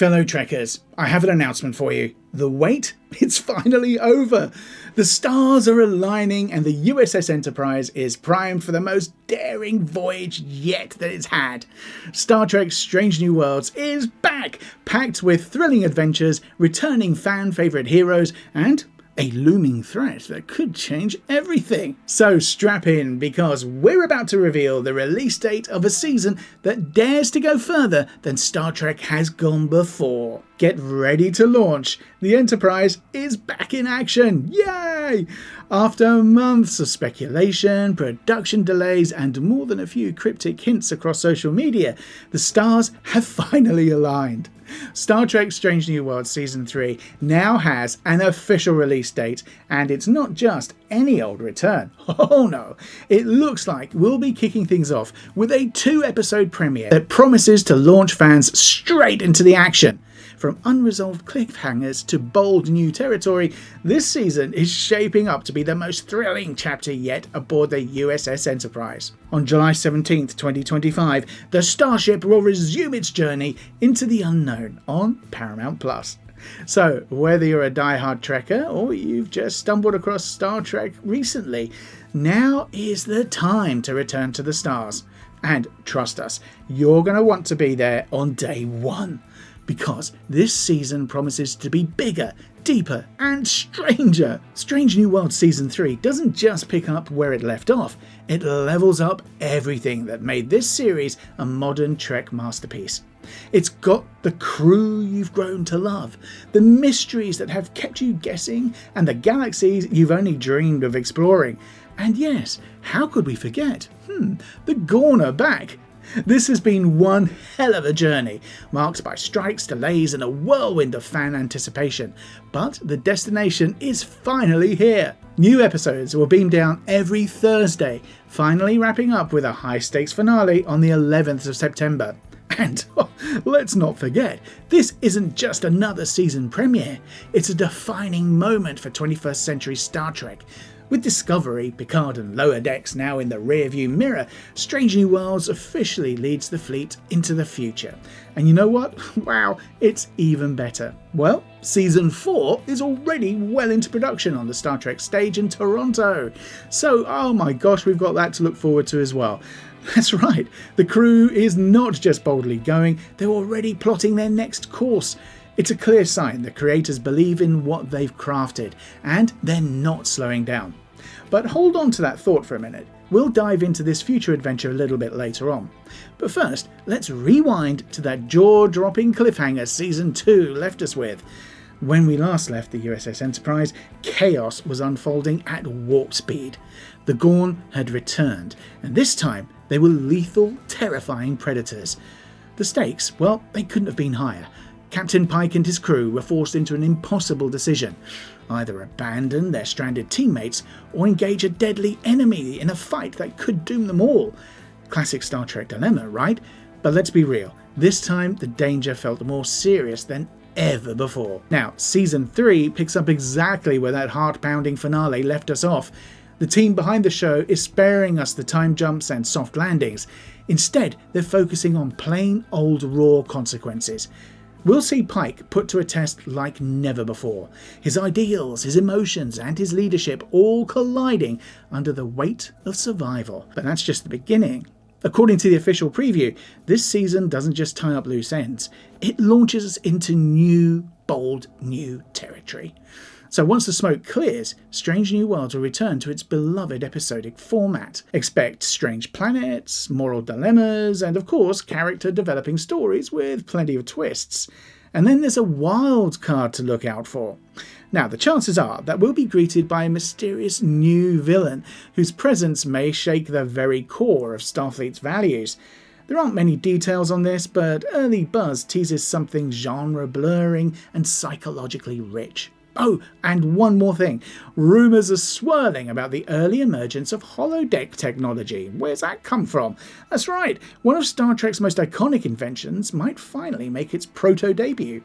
Fellow Trekkers, I have an announcement for you. The wait, it's finally over. The stars are aligning and the USS Enterprise is primed for the most daring voyage yet that it's had. Star Trek Strange New Worlds is back, packed with thrilling adventures, returning fan favourite heroes, and a looming threat that could change everything. So strap in, because we're about to reveal the release date of a season that dares to go further than Star Trek has gone before. Get ready to launch. The Enterprise is back in action. Yay! After months of speculation, production delays, and more than a few cryptic hints across social media, the stars have finally aligned. Star Trek Strange New Worlds Season 3 now has an official release date, and it's not just any old return. Oh no, it looks like we'll be kicking things off with a 2-episode premiere that promises to launch fans straight into the action. From unresolved cliffhangers to bold new territory, this season is shaping up to be the most thrilling chapter yet aboard the USS Enterprise. On July 17th, 2025, the starship will resume its journey into the unknown on Paramount+. So, whether you're a die-hard Trekker or you've just stumbled across Star Trek recently, now is the time to return to the stars. And trust us, you're going to want to be there on day one. Because this season promises to be bigger, deeper, and stranger. Strange New Worlds Season 3 doesn't just pick up where it left off, it levels up everything that made this series a modern Trek masterpiece. It's got the crew you've grown to love, the mysteries that have kept you guessing, and the galaxies you've only dreamed of exploring. And yes, how could we forget? The Gorn are back. This has been one hell of a journey, marked by strikes, delays, and a whirlwind of fan anticipation. But the destination is finally here. New episodes will beam down every Thursday, finally wrapping up with a high-stakes finale on the 11th of September. And let's not forget, this isn't just another season premiere, it's a defining moment for 21st century Star Trek. With Discovery, Picard and Lower Decks now in the rearview mirror, Strange New Worlds officially leads the fleet into the future. And you know what? Wow, it's even better. Well, Season 4 is already well into production on the Star Trek stage in Toronto. So, oh my gosh, we've got that to look forward to as well. That's right, the crew is not just boldly going, they're already plotting their next course. It's a clear sign the creators believe in what they've crafted, and they're not slowing down. But hold on to that thought for a minute. We'll dive into this future adventure a little bit later on. But first, let's rewind to that jaw-dropping cliffhanger Season 2 left us with. When we last left the USS Enterprise, chaos was unfolding at warp speed. The Gorn had returned, and this time they were lethal, terrifying predators. The stakes, well, they couldn't have been higher. Captain Pike and his crew were forced into an impossible decision. Either abandon their stranded teammates or engage a deadly enemy in a fight that could doom them all. Classic Star Trek dilemma, right? But let's be real, this time the danger felt more serious than ever before. Now, Season 3 picks up exactly where that heart-pounding finale left us off. The team behind the show is sparing us the time jumps and soft landings. Instead, they're focusing on plain old raw consequences. We'll see Pike put to a test like never before. His ideals, his emotions, and his leadership all colliding under the weight of survival. But that's just the beginning. According to the official preview, this season doesn't just tie up loose ends, it launches us into new, bold, new territory. So once the smoke clears, Strange New Worlds will return to its beloved episodic format. Expect strange planets, moral dilemmas, and of course character-developing stories with plenty of twists. And then there's a wild card to look out for. Now, the chances are that we'll be greeted by a mysterious new villain whose presence may shake the very core of Starfleet's values. There aren't many details on this, but early buzz teases something genre-blurring and psychologically rich. Oh, and one more thing. Rumours are swirling about the early emergence of holodeck technology. Where's that come from? That's right, one of Star Trek's most iconic inventions might finally make its proto-debut.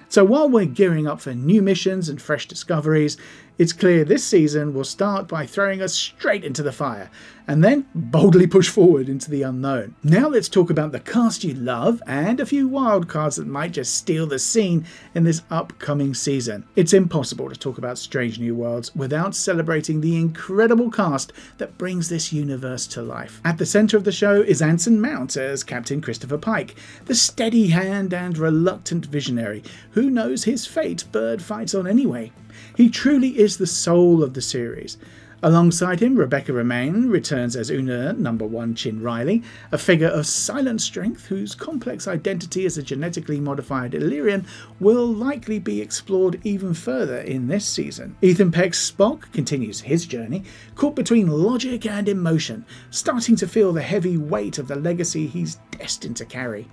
So while we're gearing up for new missions and fresh discoveries, It's clear this season will start by throwing us straight into the fire, and then boldly push forward into the unknown. Now let's talk about the cast you love and a few wild cards that might just steal the scene in this upcoming season. It's impossible to talk about Strange New Worlds without celebrating the incredible cast that brings this universe to life. At the centre of the show is Anson Mount as Captain Christopher Pike, the steady hand and reluctant visionary who knows his fate Bird fights on anyway. He truly is the soul of the series. Alongside him, Rebecca Romaine returns as Una No. 1 Chin Riley, a figure of silent strength whose complex identity as a genetically modified Illyrian will likely be explored even further in this season. Ethan Peck's Spock continues his journey, caught between logic and emotion, starting to feel the heavy weight of the legacy he's destined to carry.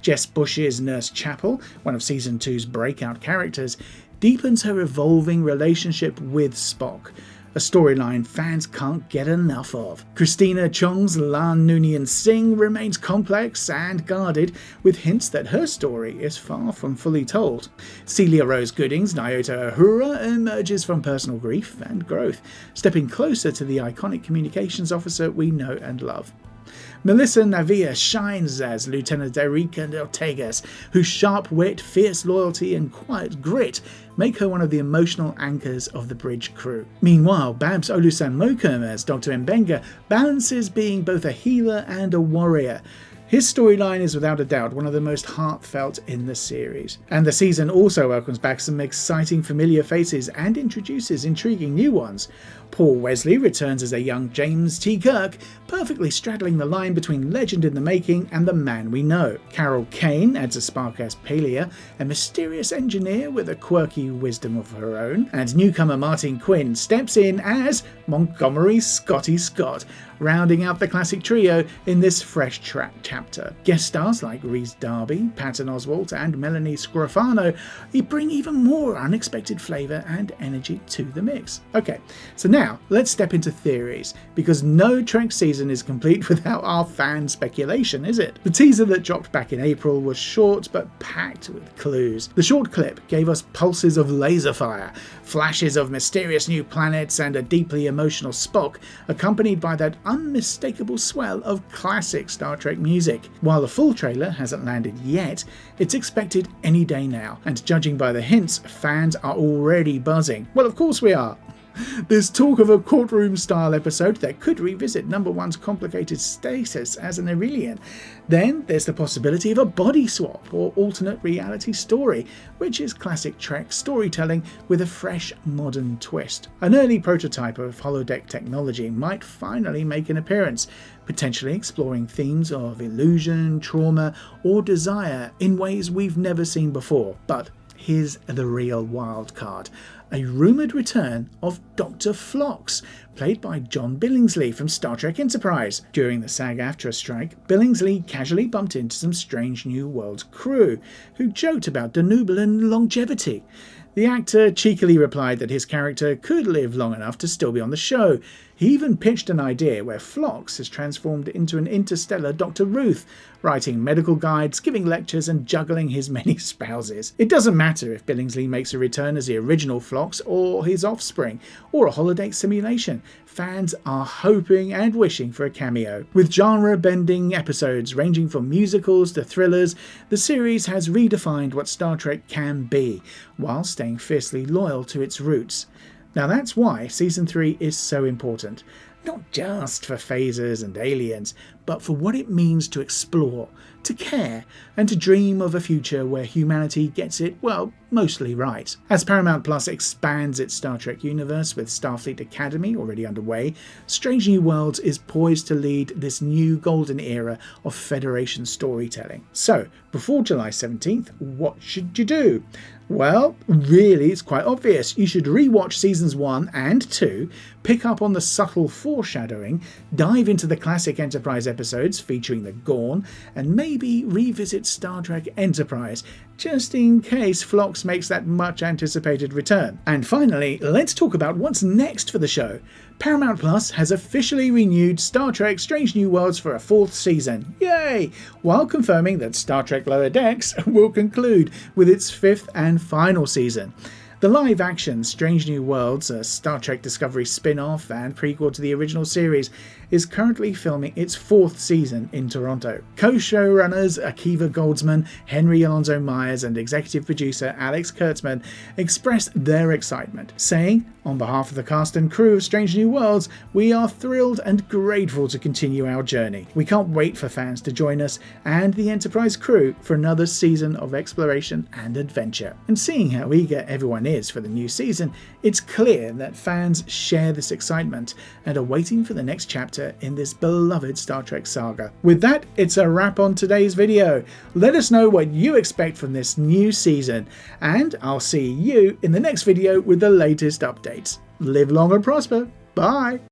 Jess Bush's Nurse Chapel, one of Season 2's breakout characters, deepens her evolving relationship with Spock, a storyline fans can't get enough of. Christina Chong's Lan Noonien Singh remains complex and guarded, with hints that her story is far from fully told. Celia Rose Gooding's Nyota Uhura emerges from personal grief and growth, stepping closer to the iconic communications officer we know and love. Melissa Navia shines as Lieutenant Erika Ortegas, whose sharp wit, fierce loyalty and quiet grit make her one of the emotional anchors of the bridge crew. Meanwhile, Babs Olusanmokum as Dr. Mbenga balances being both a healer and a warrior. His storyline is without a doubt one of the most heartfelt in the series. And the season also welcomes back some exciting familiar faces and introduces intriguing new ones. Paul Wesley returns as a young James T. Kirk, perfectly straddling the line between legend in the making and the man we know. Carol Kane adds a spark as Palia, a mysterious engineer with a quirky wisdom of her own. And newcomer Martin Quinn steps in as Montgomery Scotty Scott, rounding out the classic trio in this fresh track chapter. Guest stars like Rhys Darby, Patton Oswalt and Melanie Scrofano bring even more unexpected flavour and energy to the mix. Okay, so now let's step into theories, because no Trek season is complete without our fan speculation, is it? The teaser that dropped back in April was short but packed with clues. The short clip gave us pulses of laser fire, flashes of mysterious new planets and a deeply emotional Spock, accompanied by that unmistakable swell of classic Star Trek music. While the full trailer hasn't landed yet, it's expected any day now, and judging by the hints, fans are already buzzing. Well, of course we are. There's talk of a courtroom-style episode that could revisit No. 1's complicated status as an Aurelian. Then there's the possibility of a body swap or alternate reality story, which is classic Trek storytelling with a fresh, modern twist. An early prototype of holodeck technology might finally make an appearance, potentially exploring themes of illusion, trauma, or desire in ways we've never seen before. But here's the real wild card. A rumoured return of Dr. Phlox, played by John Billingsley from Star Trek Enterprise. During the SAG-AFTRA strike, Billingsley casually bumped into some Strange New Worlds crew, who joked about Danubilan longevity. The actor cheekily replied that his character could live long enough to still be on the show. He even pitched an idea where Phlox has transformed into an interstellar Dr. Ruth, writing medical guides, giving lectures and juggling his many spouses. It doesn't matter if Billingsley makes a return as the original Phlox or his offspring, or a holodeck simulation. Fans are hoping and wishing for a cameo. With genre-bending episodes ranging from musicals to thrillers, the series has redefined what Star Trek can be, while staying fiercely loyal to its roots. Now that's why Season 3 is so important. Not just for phasers and aliens, but for what it means to explore, to care, and to dream of a future where humanity gets it, well, mostly right. As Paramount Plus expands its Star Trek universe with Starfleet Academy already underway, Strange New Worlds is poised to lead this new golden era of Federation storytelling. So, before July 17th, what should you do? Well, really, it's quite obvious. You should rewatch Seasons 1 and 2, pick up on the subtle foreshadowing, dive into the classic Enterprise episodes featuring the Gorn, and maybe revisit Star Trek Enterprise, just in case Phlox makes that much anticipated return. And finally, let's talk about what's next for the show. Paramount Plus has officially renewed Star Trek Strange New Worlds for a 4th season. Yay! While confirming that Star Trek Lower Decks will conclude with its 5th and final season. The live-action Strange New Worlds, a Star Trek Discovery spin-off and prequel to the original series, is currently filming its 4th season in Toronto. Co-showrunners Akiva Goldsman, Henry Alonso Myers and executive producer Alex Kurtzman expressed their excitement, saying, "On behalf of the cast and crew of Strange New Worlds, we are thrilled and grateful to continue our journey. We can't wait for fans to join us and the Enterprise crew for another season of exploration and adventure." And seeing how eager everyone is for the new season, it's clear that fans share this excitement and are waiting for the next chapter in this beloved Star Trek saga. With that, it's a wrap on today's video. Let us know what you expect from this new season, and I'll see you in the next video with the latest updates. Live long and prosper. Bye!